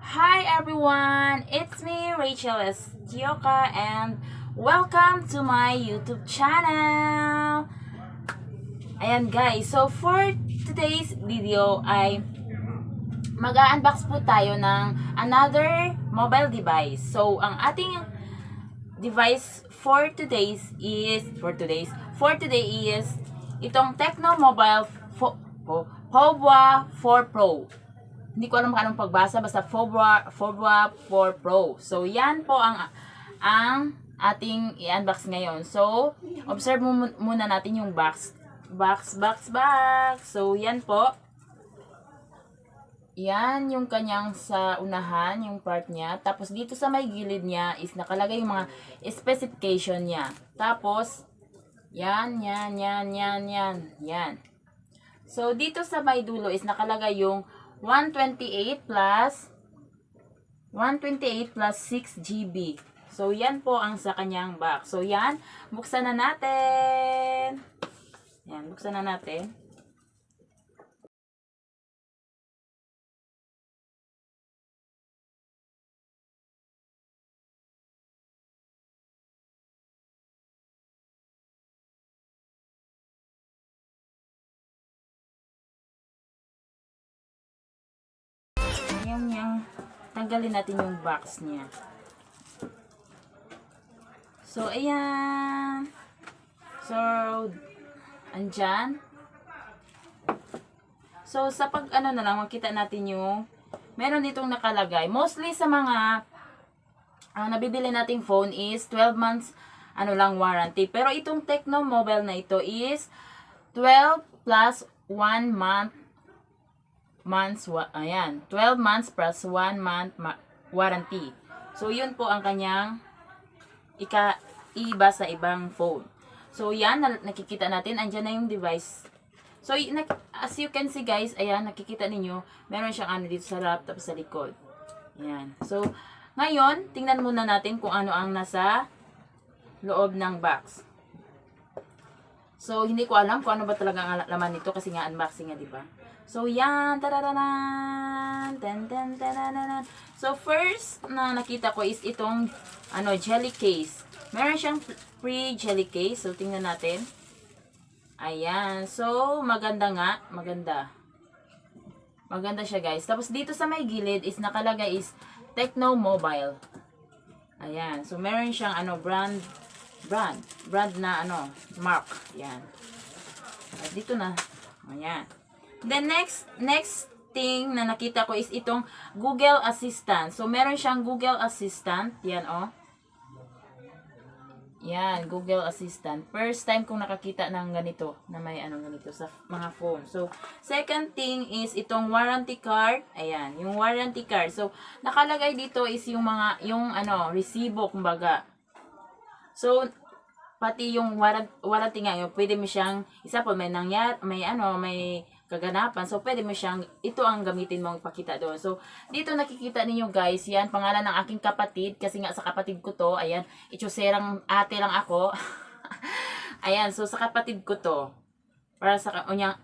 Hi everyone, it's me Rachel S. Gioka and welcome to my YouTube channel. Ayan guys, so for today's video ay mag-unbox po tayo ng another mobile device. So ang ating device for today is itong Tecno Mobile Fobra 4 Pro. Hindi ko alam kung anong pagbasa, basta Fobra 4 Pro. So, yan po ang ating i-unbox ngayon. So, observe muna natin yung box. So, yan po. Yan yung kanyang sa unahan, yung part niya. Tapos, dito sa may gilid niya is nakalagay yung mga specification niya. Tapos, yan. So, dito sa may dulo is nakalagay yung 128 plus 6 GB. So, yan po ang sa kanyang box. So, yan. Buksan na natin. Yan, buksan na natin. Yung tanggalin natin yung box niya. So, ayan. So, andyan. So, sa pag ano na lang, makita natin yung meron ditong nakalagay. Mostly sa mga nabibili nating phone is 12 months warranty. Pero itong Tecno Mobile na ito is 12 plus 1 month 12 months plus 1 month warranty. So, yun po ang kanyang iba sa ibang phone. So, yan, nakikita natin, andyan na yung device. So, as you can see guys, ayan, nakikita ninyo, meron siyang dito sa laptop sa likod. Ayan. So, ngayon, tingnan muna natin kung ano ang nasa loob ng box. So, hindi ko alam kung ano ba talaga ang laman nito kasi nga unboxing nga, diba? So, yan. Tararanan. So, first na nakita ko is itong jelly case. Meron siyang free jelly case. So, tingnan natin. Ayan. So, maganda nga. Maganda. Maganda siya, guys. Tapos, dito sa may gilid is nakalagay is Tecno Mobile. Ayan. So, meron siyang brand na mark. Ayan. At dito na. Ayan. The next thing na nakita ko is itong Google Assistant. So, meron siyang Google Assistant. Yan, oh. Yan, Google Assistant. First time kong nakakita ng ganito, na may ganito sa mga phone. So, second thing is itong warranty card. Ayan, yung warranty card. So, nakalagay dito is yung resibo, kumbaga. So, pati yung warranty nga, pwede mo siyang, isa po, may kaganapan. So, pwede mo siyang, ito ang gamitin mong pakita doon. So, dito nakikita ninyo guys, yan, pangalan ng aking kapatid, kasi nga sa kapatid ko to, ayan, itsuserang ate lang ako. Ayan, so sa kapatid ko to, para sa kanya,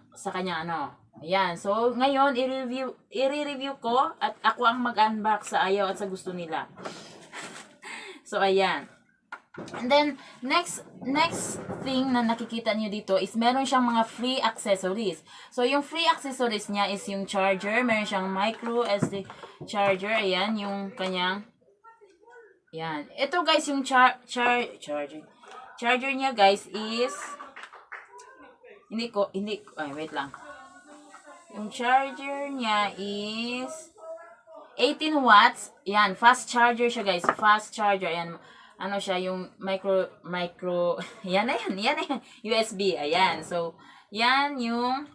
ayan, so, ngayon, i-review ko, at ako ang mag-unbox sa ayaw at sa gusto nila. So, ayan. And then, next thing na nakikita nyo dito is meron siyang mga free accessories. So, yung free accessories niya is yung charger. Meron siyang micro SD charger. Ayan, yung kanyang, ayan. Ito guys, yung charger niya guys is, wait lang. Yung charger niya is 18 watts. Ayan, fast charger siya guys. Fast charger. Ayan, siya, yung micro, yan na yan, USB, ayan. So, yan yung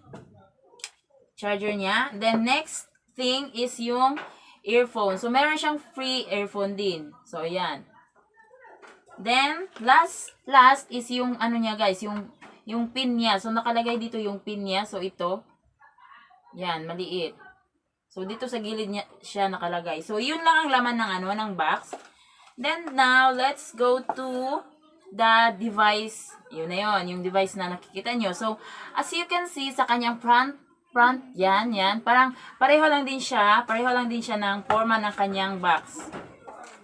charger niya. Then, next thing is yung earphone. So, meron siyang free earphone din. So, ayan. Then, last is yung niya guys, yung pin niya. So, nakalagay dito yung pin niya. So, ito. Yan, maliit. So, dito sa gilid niya siya nakalagay. So, yun lang ang laman ng box. Then, now, let's go to the device. Yun na yun, yung device na nakikita nyo. So, as you can see, sa kanyang front front, yan, yan. Parang pareho lang din siya ng forma ng kanyang box.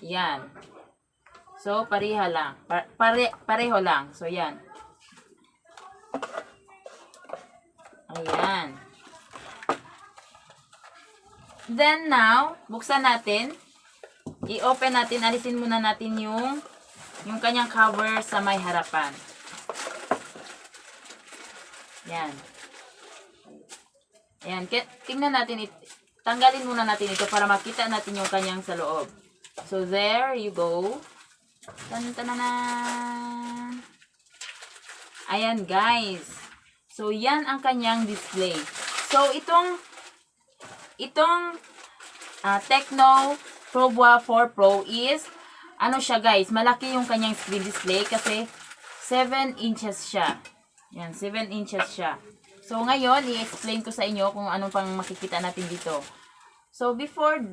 Yan. So, pareha lang. Pareho lang. So, yan. Ayan. Then now, buksan natin. I-open natin, alisin muna natin yung kanyang cover sa may harapan. Yan. Ayan, tingnan natin, tanggalin muna natin ito para makita natin yung kanyang sa loob. So, there you go. Tan-tananan. Ayan, guys. So, yan ang kanyang display. So, itong Tecno Proboa 4 Pro is, ano siya guys, malaki yung kanyang screen display kasi 7 inches siya. Yan, 7 inches siya. So, ngayon, i-explain ko sa inyo kung anong pang makikita natin dito. So, before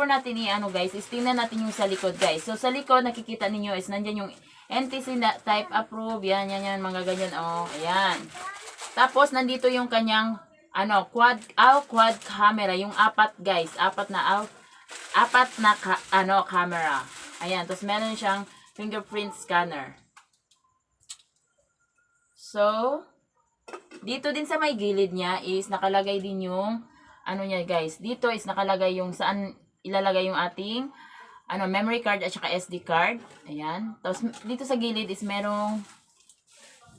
natin guys, is tingnan natin yung sa likod guys. So, sa likod, nakikita ninyo is nandyan yung NTC type approve. Yan, mga ganyan. Oh, ayan. Tapos, nandito yung kanyang, quad camera. Yung apat guys. Apat na camera. Ayan. Tapos, meron siyang fingerprint scanner. So, dito din sa may gilid niya is nakalagay din yung niya guys. Dito is nakalagay yung saan ilalagay yung ating memory card at saka SD card. Ayan. Tapos dito sa gilid is merong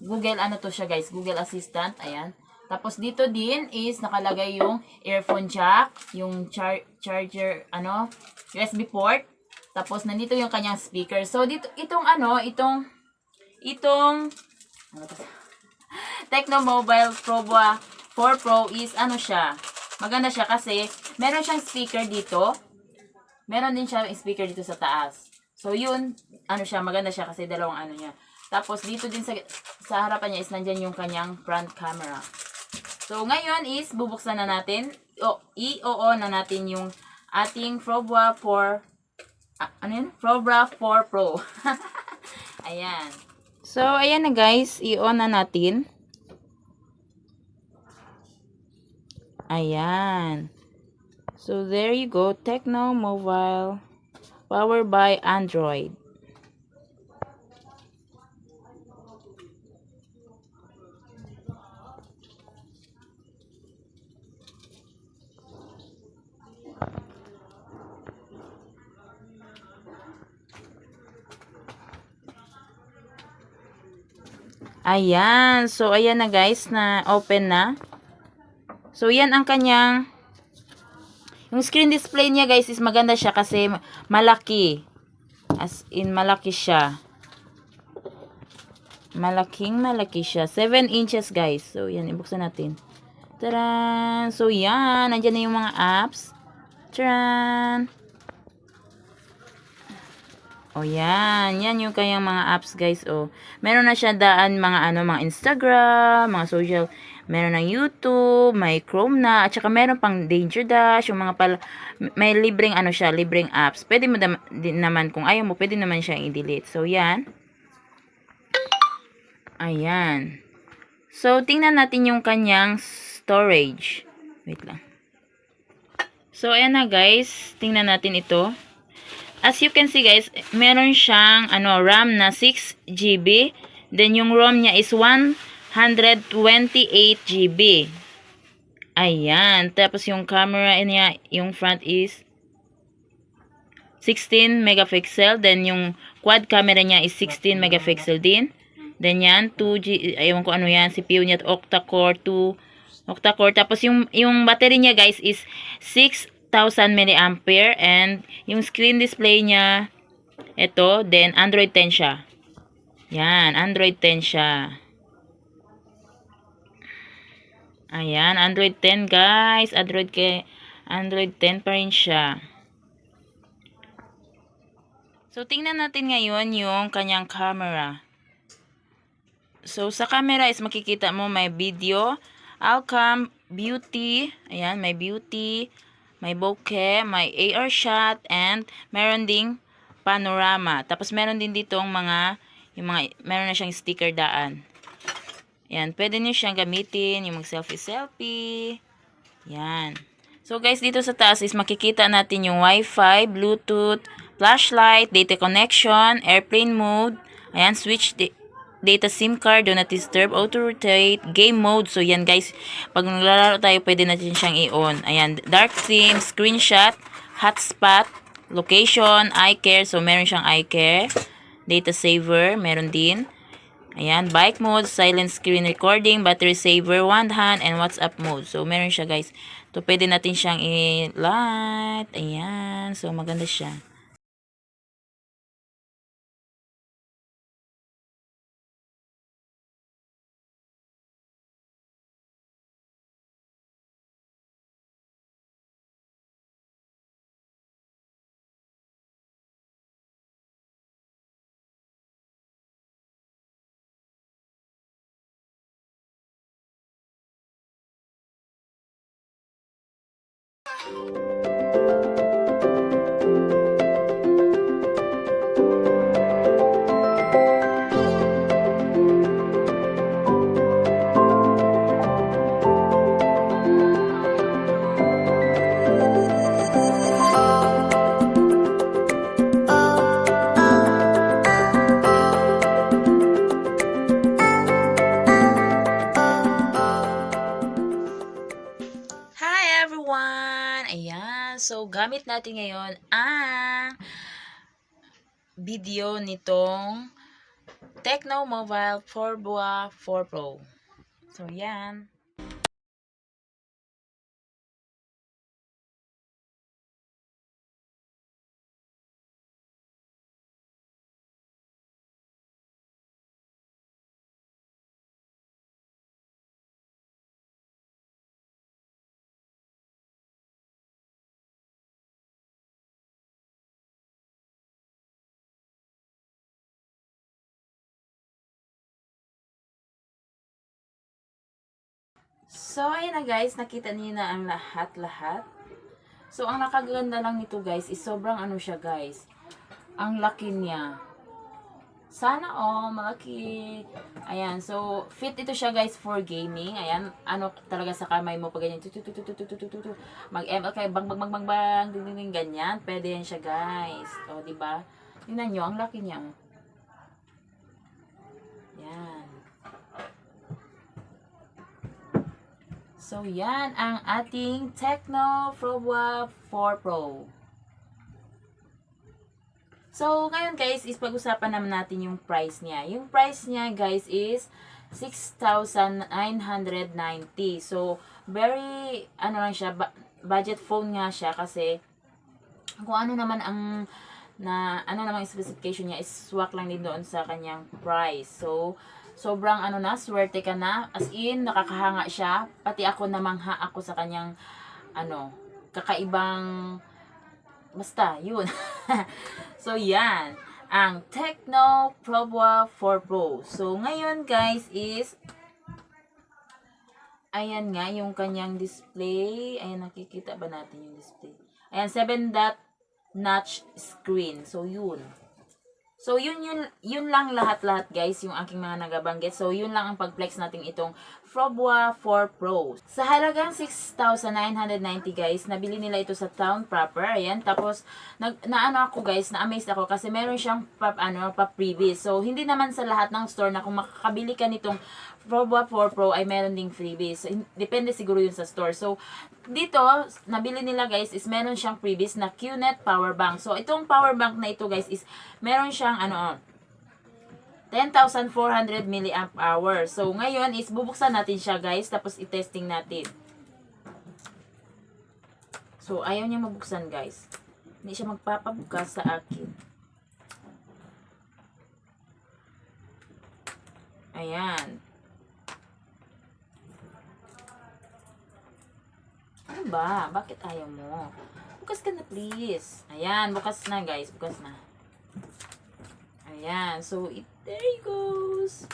Google to siya guys, Google Assistant. Ayan. Tapos dito din is nakalagay yung earphone jack, yung charger USB port. Tapos nandito yung kanyang speaker. So dito itong Tecno Mobile Proboa 4 Pro is siya. Maganda siya kasi meron siyang speaker dito. Meron din siya speaker dito sa taas. So yun, siya, maganda siya kasi dalawang niya. Tapos dito din sa harapan niya is nandyan yung kanyang front camera. So ngayon is bubuksan na natin. I-on na natin yung ating Proboa 4 Proboa 4 Pro. Ayan. So, ayan na guys, i-on na natin. Ayan. So, there you go, Tecno Mobile, powered by Android. Ayan. So, ayan na guys, na open na. So, yan ang kanyang, yung screen display niya guys is maganda siya kasi malaki. As in, malaki siya. Malaki siya. 7 inches guys. So, yan, ibuksan natin. Taran! So, yan. Nandiyan na yung mga apps. Taran! O, yan. Yan yung kanyang mga apps, guys. O, meron na siya daan mga mga Instagram, mga social. Meron ng YouTube, may Chrome na, at saka meron pang Danger Dash, yung mga may libreng siya, libreng apps. Pwede mo din naman, kung ayaw mo, pwede naman siya i-delete. So, yan. Ayan. So, tingnan natin yung kanyang storage. Wait lang. So, ayan na, guys. Tingnan natin ito. As you can see guys, meron siyang RAM na 6 GB. Then yung ROM niya is 128 GB. Ayan. Tapos yung camera niya, yung front is 16 megapixel. Then yung quad camera niya is 16 megapixel din. Then yan, 2G, ayaw ko yan, CPU niya, octa-core, 2 octa-core. Tapos yung battery niya guys is 6,000 mAh and yung screen display niya ito, then Android 10 siya. Yan, Android 10 siya. Ayan, Android 10 guys. Android 10 pa rin siya. So, tingnan natin ngayon yung kanyang camera. So, sa camera is makikita mo may video, outcome, beauty. Ayan, may beauty. May bokeh, may AR shot, and meron ding panorama. Tapos meron din ditong meron na siyang sticker daan. Yan, pwede nyo siyang gamitin, yung mag-selfie-selfie. Yan. So guys, dito sa taas is makikita natin yung Wi-Fi, Bluetooth, flashlight, data connection, airplane mode, ayan, switch data SIM card, do not disturb, auto rotate, game mode. So yan guys, pag naglalaro tayo, pwede natin siyang i-on. Ayan, dark theme, screenshot, hotspot, location, eye care. So meron siyang eye care, data saver, meron din. Ayan, bike mode, silent screen recording, battery saver, one hand, and WhatsApp mode. So, meron siya guys. So, pwede natin siyang i-light. Ayan. So, maganda siya. Hi everyone! Ayan, so gamit natin ngayon ang video nitong Tecno Mobile Forboa 4 Pro. So yan. So, ayan na guys, nakita niyo na ang lahat-lahat. So, ang nakaganda lang nito guys is sobrang ano siya guys. Ang laki niya. Sana malaki. Ayan, so fit ito siya guys for gaming. Ayan, ano talaga sa kamay mo pag ganyan. Mag-ML kayo bang bang bang bang bang ding ganyan. Pwede yan siya guys. O, di ba? Tingnan niyo, ang laki niya. Yan. So, yan ang ating Tecno Forboa 4 Pro. So, ngayon guys, is pag-usapan naman natin yung price niya. Yung price niya guys is 6,990. So, very, ano lang siya, budget phone nga siya kasi kung ano naman ang ano naman yung specification niya is swak lang din doon sa kanyang price. So, sobrang ano na, swerte ka na. As in, nakakahanga siya. Pati ako namangha ako sa kanyang, kakaibang, basta, yun. So, yan. Ang Tecno Forboa 4 Pro. So, ngayon guys is, ayan nga, yung kanyang display. Ayan, nakikita ba natin yung display? Ayan, 7-dot notch screen. So, yun. So, yun lang lahat-lahat guys, yung aking mga nagabanggit. So, yun lang ang pag-flex natin itong Forboa 4 Pro. Sa halagang 6,990 guys, nabili nila ito sa town proper. Ayan, tapos, naano ako guys, na-amazed ako kasi meron siyang pa-freebies. So, hindi naman sa lahat ng store na kung makakabili ka nitong Forboa 4 Pro ay meron ding freebies. So, depende siguro yun sa store. So, dito, nabili nila guys is meron siyang freebies na QNET power bank. So, itong power bank na ito guys is meron siyang 10,400 milliamp hour. So, ngayon is bubuksan natin siya guys. Tapos, i-testing natin. So, ayaw niya mabuksan guys. Hindi siya magpapabukas sa akin. Ayan. Ano ba? Bakit ayaw mo? Bukas ka na please. Ayan, bukas na guys. Bukas na. Ayan. So, there you goes.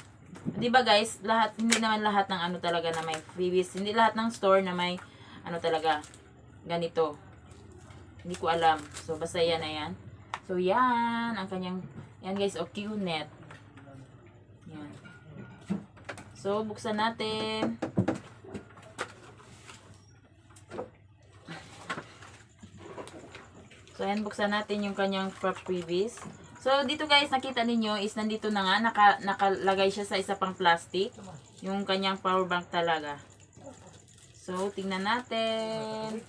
Diba guys, hindi naman lahat ng talaga na may freebies. Hindi lahat ng store na may talaga ganito. Hindi ko alam. So, basta yan na yan. So, yan. Ang kanyang, yan guys, QNET. Yan. So, buksan natin. So, ayan, buksan natin yung kanyang freebies. So, dito guys, nakita ninyo is nandito na nga, nakalagay siya sa isa pang plastic. Yung kanyang power bank talaga. So, tingnan natin.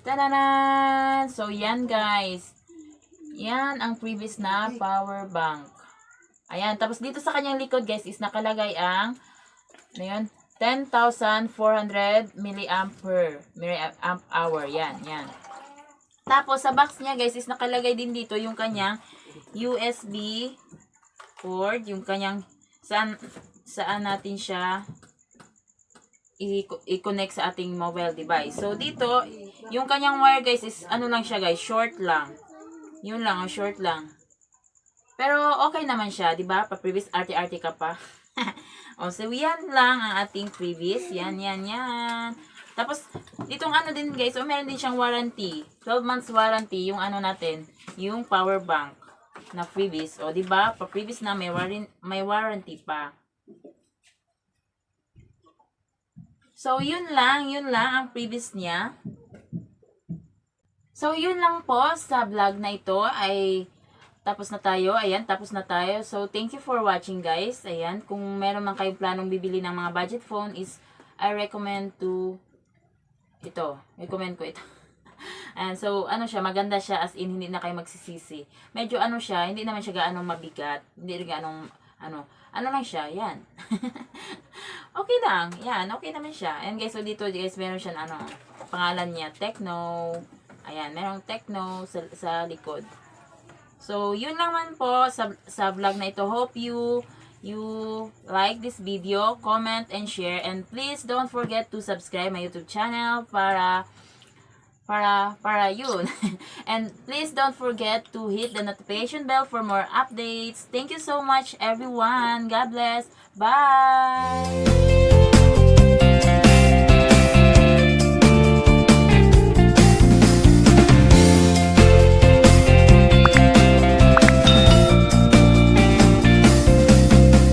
Tadanan! So, yan guys. Yan ang previous na power bank. Ayan. Tapos, dito sa kanyang likod guys is nakalagay ang ano yun? 10,400 milliamp hour. Yan, yan. Tapos, sa box niya guys is nakalagay din dito yung kanyang USB cord. Yung kanyang saan natin siya i-connect sa ating mobile device. So, dito, yung kanyang wire guys is, ano lang siya guys, short lang. Yun lang, short lang. Pero, okay naman siya, di ba? Pa-previous, arte-arte ka pa. O, so, yan lang ang ating previous. Yan, yan, yan. Tapos, ditong ano din guys, meron din siyang warranty. 12 months warranty, yung ano natin, yung power bank na previous. O, di ba? Pa-previous na, may warranty pa. So, yun lang ang previous niya. So, yun lang po sa vlog na ito ay tapos na tayo. Ayan, tapos na tayo. So, thank you for watching guys. Ayan, kung meron man kayong planong bibili ng mga budget phone is I recommend to ito. Recommend ko ito. And so, ano siya, maganda siya as in hindi na kayo magsisisi. Medyo ano siya, hindi naman siya gaano mabigat. Hindi rin gaano ano lang siya, yan. Okay lang, yan, okay naman siya. And guys, so dito guys, meron siya pangalan niya, Tecno. Ayan, merong Tecno sa likod. So, yun lang man po sa vlog na ito. Hope you like this video, comment and share. And please don't forget to subscribe my YouTube channel para yun. And please don't forget to hit the notification bell for more updates. Thank you so much everyone. God bless. Bye!